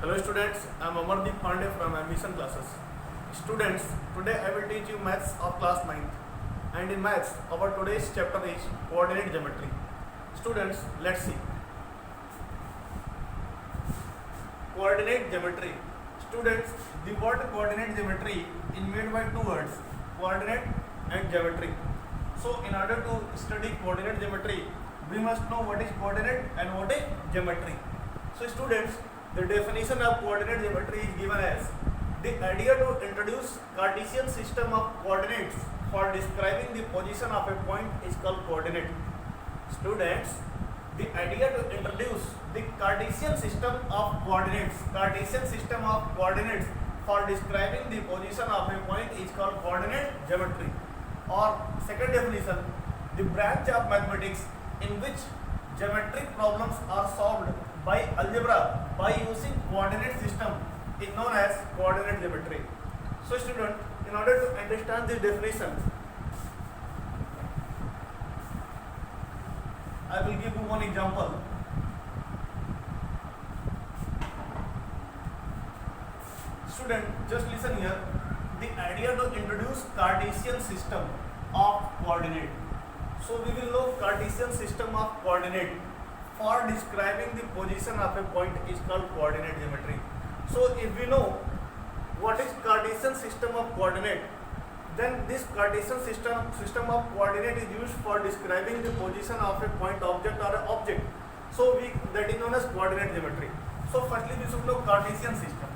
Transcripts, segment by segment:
Hello students, I am Amardeep Pandey from Ambition Classes. Students, today I will teach you maths of class 9th. And in maths, our today's chapter is coordinate geometry. Students, let's see. Coordinate geometry. Students, the word coordinate geometry is made by two words, coordinate and geometry. So in order to study coordinate geometry, we must know what is coordinate and what is geometry. So students, the definition of coordinate geometry is given as the idea to introduce Cartesian system of coordinates for describing the position of a point is called coordinate. Students, the idea to introduce the Cartesian system of coordinates for describing the position of a point is called coordinate geometry. Or second definition, the branch of mathematics in which geometric problems are solved by algebra by using coordinate system is known as coordinate geometry. So student, in order to understand this definition, I will give you one example. Student, just listen here. The idea to introduce Cartesian system of coordinate. So we will know Cartesian system of coordinate for describing the position of a point is called coordinate geometry. So if we know what is Cartesian system of coordinate, then this Cartesian system of coordinate is used for describing the position of a point object or an object. So that is known as coordinate geometry. So firstly we should know Cartesian system.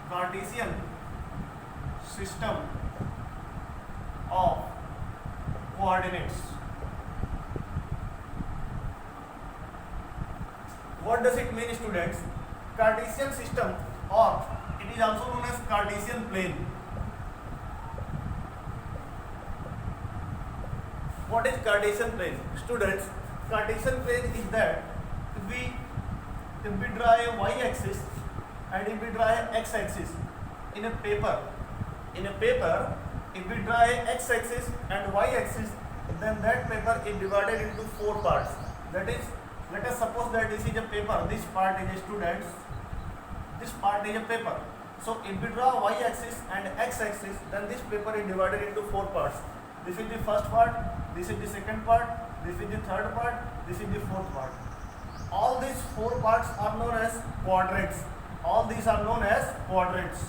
Cartesian system of coordinates. What does it mean, students? Cartesian system, or it is also known as Cartesian plane. What is Cartesian plane? Students, Cartesian plane is that if we draw a y-axis and if we draw a x-axis in a paper, if we draw a x-axis and y-axis, then that paper is divided into four parts. That is, let us suppose that this is a paper, this part is a students, this part is a paper. So if we draw y-axis and x-axis, then this paper is divided into four parts. This is the first part, this is the second part, this is the third part, this is the fourth part. All these four parts are known as quadrants. All these are known as quadrants.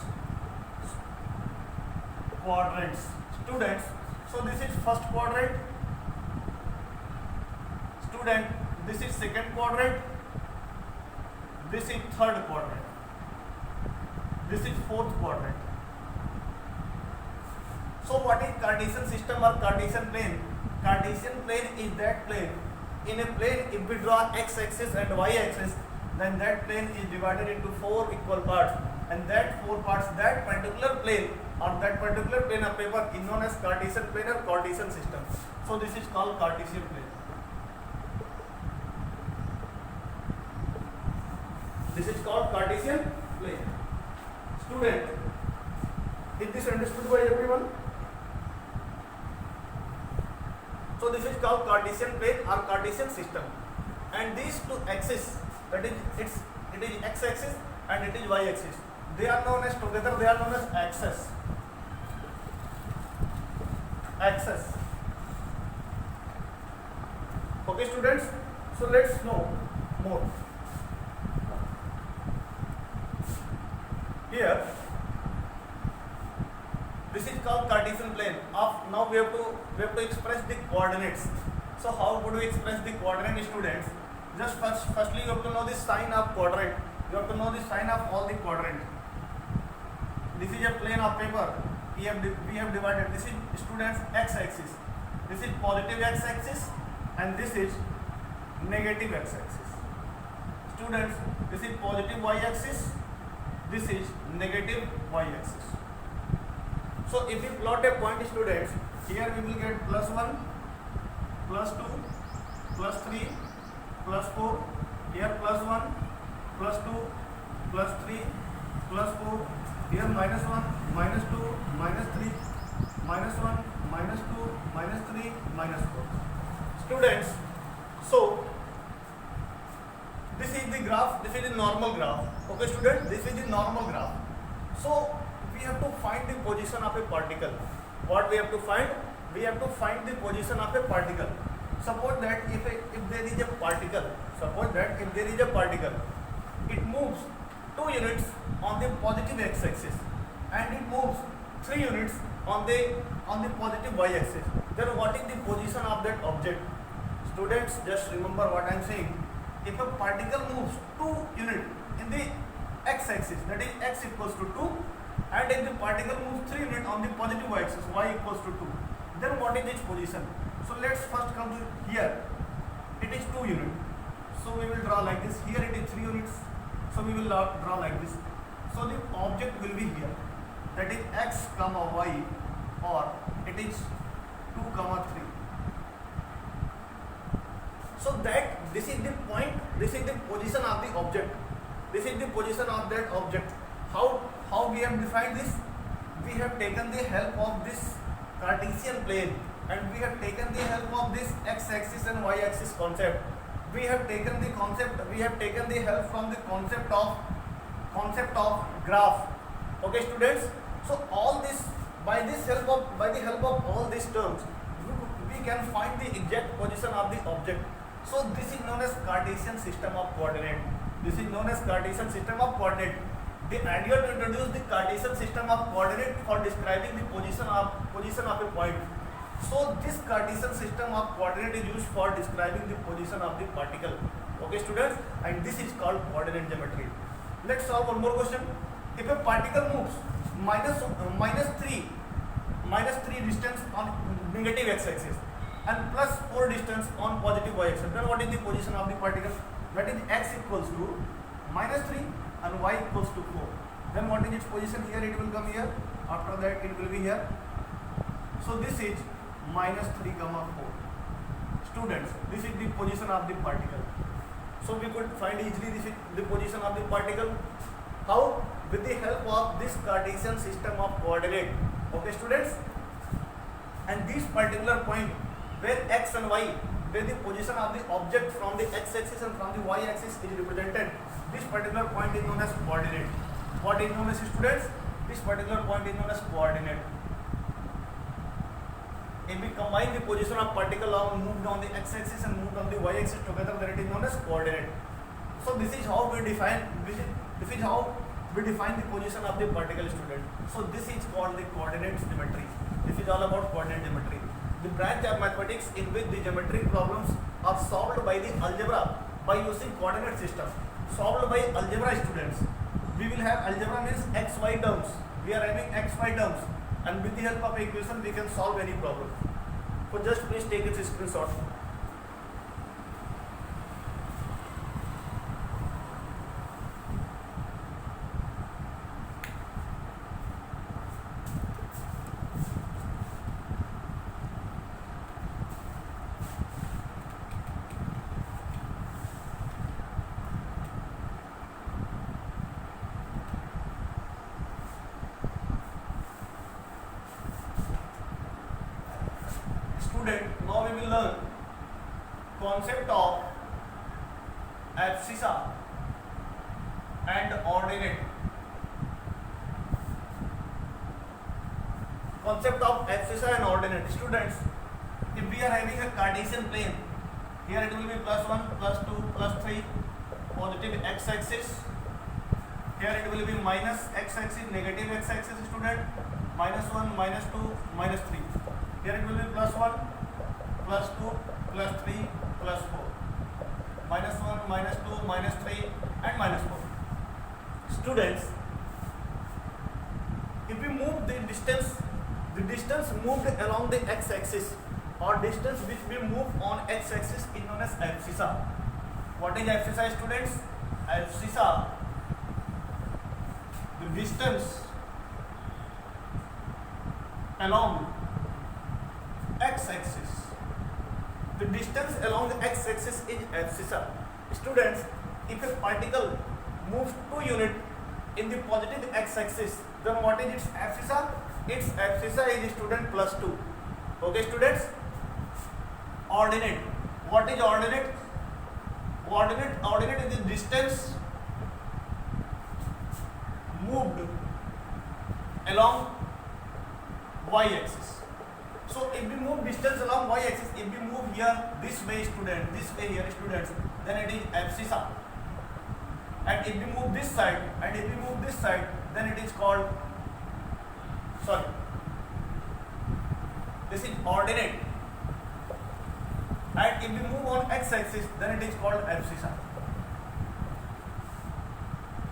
Students, so this is first quadrant. Student, this is second quadrant, this is third quadrant, this is fourth quadrant. So what is Cartesian system or Cartesian plane? Cartesian plane is that plane. In a plane, if we draw x-axis and y-axis, then that plane is divided into four equal parts, and that four parts, that particular plane or that particular plane of paper is known as Cartesian plane or Cartesian system. So this is called Cartesian plane. This is called Cartesian plane. Student, is this understood by everyone? So this is called Cartesian plane or Cartesian system. And these two axes, that is it is x-axis and it is y-axis. They are known as together. They are known as axes. Okay, students. So let's know more. Here, this is called Cartesian plane. Now we have to express the coordinates. So how would we express the coordinate, students? Just firstly you have to know the sign of quadrant. You have to know the sign of all the quadrant. This is a plane of paper. We have divided. This is students x-axis. This is positive x-axis and this is negative x-axis. Students, this is positive y-axis. This is negative y-axis. So if we plot a point, students, here we will get +1, +2, +3, +4. Here +1, +2, +3, +4. Here -1, -2, -3, -1, -2, -3, -4. Students, so this is the graph, this is the normal graph. Okay student, this is the normal graph. So we have to find the position of a particle. What we have to find? We have to find the position of a particle. Suppose that if there is a particle, it moves 2 units on the positive x-axis and it moves 3 units on the positive y-axis. Then what is the position of that object? Students, just remember what I am saying. If a particle moves 2 units in the x-axis, that is x equals to 2, and if the particle moves 3 units on the positive y-axis, y equals to 2, then what is its position? So let's first come to here. It is 2 units. So we will draw like this. Here it is 3 units. So we will draw like this. So the object will be here. That is x comma y, or it is 2 comma 3. So that this is the point, this is the position of the object. This is the position of that object. How we have defined this? We have taken the help of this Cartesian plane and we have taken the help of this x-axis and y-axis concept. We have taken the help from the concept of graph. Okay students, so all this by the help of all these terms we can find the exact position of the object. So this is known as Cartesian system of coordinate. The idea to introduce the Cartesian system of coordinate for describing the position of a point. So this Cartesian system of coordinate is used for describing the position of the particle. Okay students, and this is called coordinate geometry. Let's solve one more question. If a particle moves minus 3 distance on negative x-axis and plus 4 distance on positive y-axis, then what is the position of the particle? That is x equals to minus 3 and y equals to 4. Then what is its position? Here it will come here. After that it will be here. So this is minus 3 comma 4. Students, this is the position of the particle. So we could find easily this is the position of the particle. How? With the help of this Cartesian system of coordinate. Okay students, and this particular point where x and y, where the position of the object from the x-axis and from the y-axis is represented, this particular point is known as coordinate. What is known as, students? This particular point is known as coordinate. If we combine the position of particle along moved on the x-axis and moved on the y-axis together, then it is known as coordinate. So this is how we define the position of the particle, student. So this is called the coordinate geometry. This is all about coordinate geometry. The branch of mathematics in which the geometric problems are solved by the algebra by using coordinate system. Solved by algebra, students. We will have algebra means xy terms. We are having xy terms, and with the help of equation we can solve any problem. So just please take its screenshot. Student, now we will learn concept of abscissa and ordinate. Concept of abscissa and ordinate. Students, if we are having a Cartesian plane, here it will be plus 1, plus 2, plus 3, positive x-axis. Here it will be minus x-axis, negative x-axis, student, minus 1, minus 2, minus 3. Here it will be plus 1, plus 2, plus 3, plus 4. Minus 1, minus 2, minus 3 and minus 4. Students, if we move the distance moved along the x-axis or distance which we move on x-axis is known as abscissa. What is abscissa, students? Abscissa, the distance along x-axis. The distance along the x-axis is abscissa. Students, if a particle moves 2 units in the positive x-axis, then what is its abscissa? Its abscissa is, student, plus 2. Okay students? Ordinate. What is ordinate? Ordinate is the distance moved along y-axis. So if we move distance along y-axis, if we move here this way, students, then it is abscissa. And if we move this side, then it is called, this is ordinate. And if we move on x-axis, then it is called abscissa.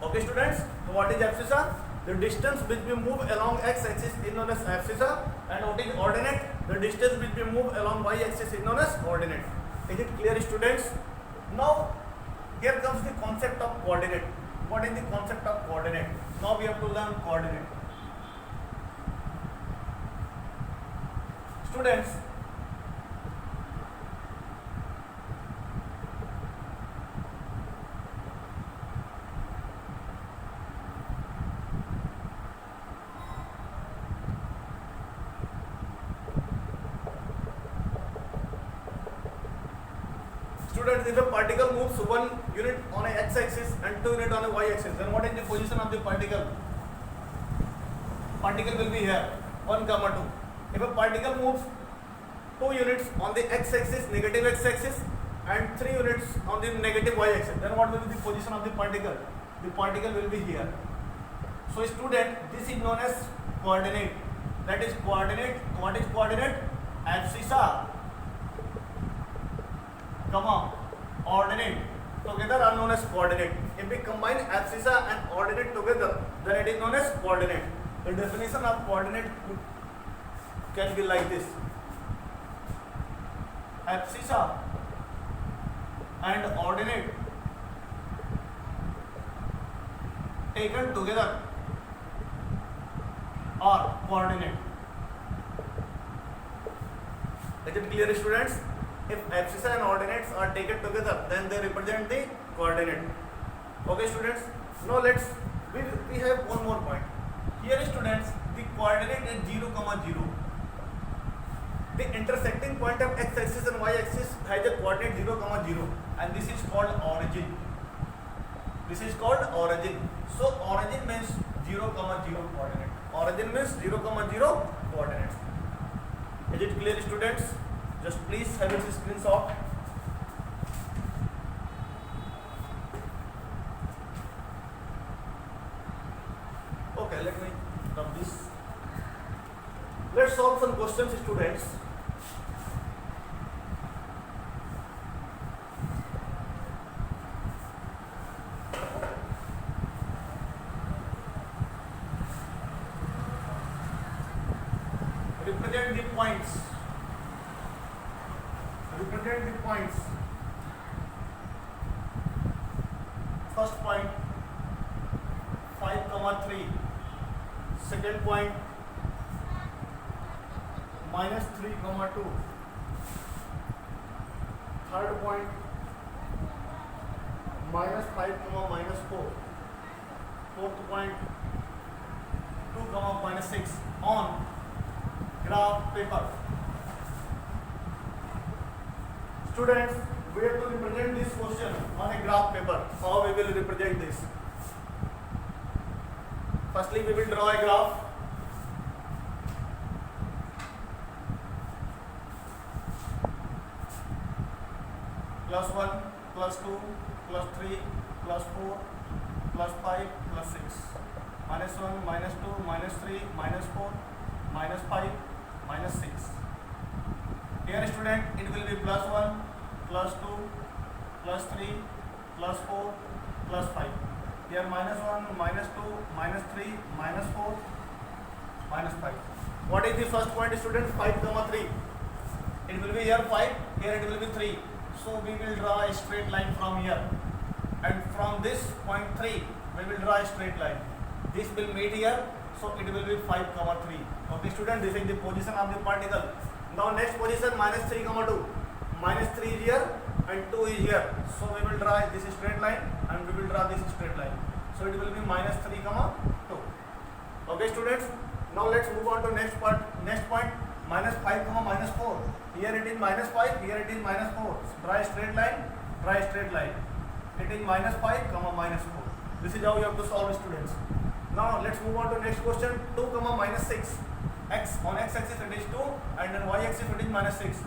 Okay, students. So what is abscissa? The distance which we move along x-axis is known as abscissa, and what is ordinate? The distance which we move along y-axis is known as ordinate. Is it clear, students? Now, here comes the concept of coordinate. What is the concept of coordinate? Now we have to learn coordinate. Students, if a particle moves 1 unit on a x-axis and 2 unit on a y-axis, then what is the position of the particle? Particle will be here, 1, 2. If a particle moves 2 units on the x-axis, negative x-axis, and 3 units on the negative y-axis, then what will be the position of the particle? The particle will be here. So student, this is known as coordinate. That is coordinate. What is coordinate? Abscissa, ordinate together are known as coordinate. If we combine abscissa and ordinate together, then it is known as coordinate. The definition of coordinate can be like this: abscissa and ordinate taken together are coordinate. Is it clear, students? If abscissa and ordinates are taken together, then they represent the coordinate. Okay, students. Now we have one more point. Here, students, the coordinate is 0, 0. The intersecting point of x-axis and y-axis has a coordinate 0, 0, and this is called origin. This is called origin. So origin means 0, 0 coordinate. Origin means 0, 0 coordinates. Is it clear, students? Just please have a screenshot. Okay, let me rub this. Let's solve some questions, students. Represent the points. Represent the points. First point 5, 3. Second point -3, 2. Third point -5, -4. Fourth point 2, -6 on graph paper. Students, we have to represent this question on a graph paper. How we will represent this? Firstly, we will draw a graph. +1, +2, +3, +4, +5, +6. -1, -2, -3, -4, -5, -6. Here, student, it will be +1, +2, +3, +4, +5. Here -1, -2, -3, -4, -5. What is the first point, student? 5, 3. It will be here 5, here it will be 3. So we will draw a straight line from here, and from this point 3 we will draw a straight line. This will meet here, so it will be 5, 3. Okay, student, this is the position of the particle. Now next position -3, 2. -3 is here and 2 is here. So we will draw this straight line and we will draw this straight line. So it will be -3, 2. Okay, students. Now let's move on to next part. Next point -5, -4. Here it is -5. Here it is -4. Draw a straight line Try straight line. It is minus 5 comma minus 4. This is how you have to solve, students. Now let's move on to next question. 2 comma minus 6. X on x axis it is 2 and then y axis it is minus 6.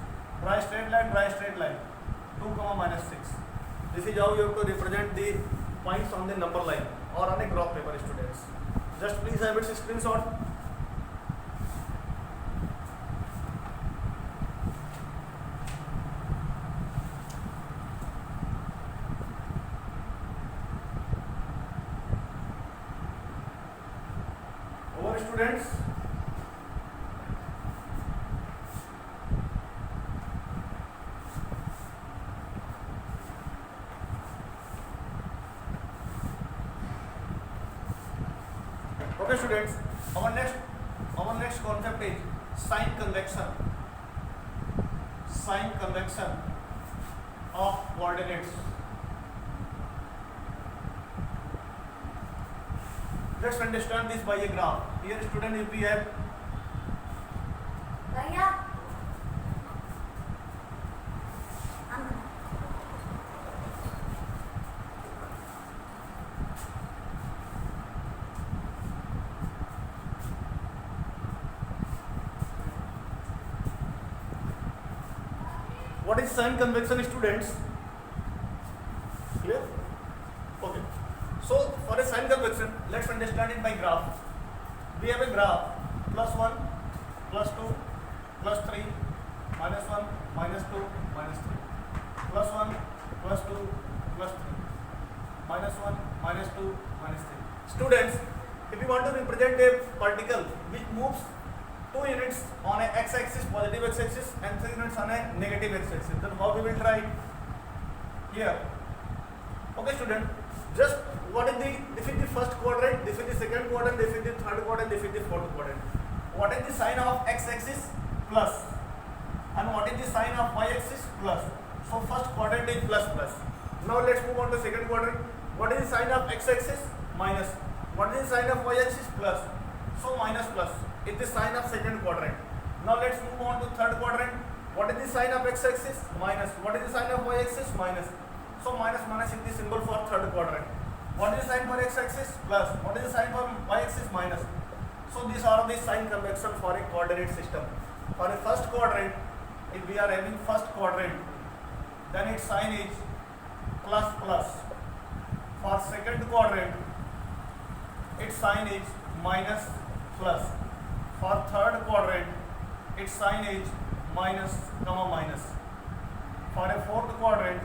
Try straight line, try straight line. 2 comma minus 6. This is how you have to represent the points on the number line or on a graph paper, students. Just please have its screenshot. Over, students. Okay, students, our next concept is sign convection of coordinates. Let's understand this by a graph. Here, student, if we have what is sign convection, students? Clear? Okay. So for a sign convection, let's understand it by graph. We have a graph +1, +2, +3, -1, -2, -3, +1, +2, +3, -1, -2, -3. Students, if you want to represent a particle which moves 2 units on a x-axis, positive x-axis, and 3 units on a negative x-axis, then how we will try it? Here. Okay, student. Just what is this is the first quadrant, this is the second quadrant, this is the third quadrant, this is the fourth quadrant. What is the sign of x-axis? Plus. And what is the sign of y-axis? Plus. So first quadrant is plus plus. Now let's move on to second quadrant. What is the sign of x-axis? Minus. What is the sign of y-axis? Plus. So minus plus. It is sign of second quadrant. Now let's move on to third quadrant. What is the sign of x-axis? Minus. What is the sign of y-axis? Minus. So minus minus is the symbol for third quadrant. What is the sign for x-axis? Plus. What is the sign for y-axis? Minus. So these are the sign convection for a coordinate system. For a first quadrant, if we are having first quadrant, then its sign is plus plus. For second quadrant, its sign is minus plus. For third quadrant, its sign is minus comma minus. For a fourth quadrant,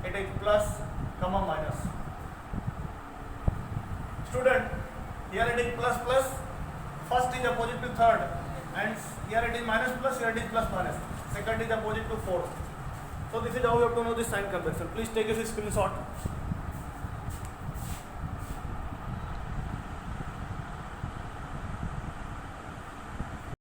it is plus comma minus. Student, here it is plus plus, first is opposite to third, and here it is minus plus, here it is plus minus, second is opposite to fourth. So this is how you have to know this sign convention. Please take a screenshot.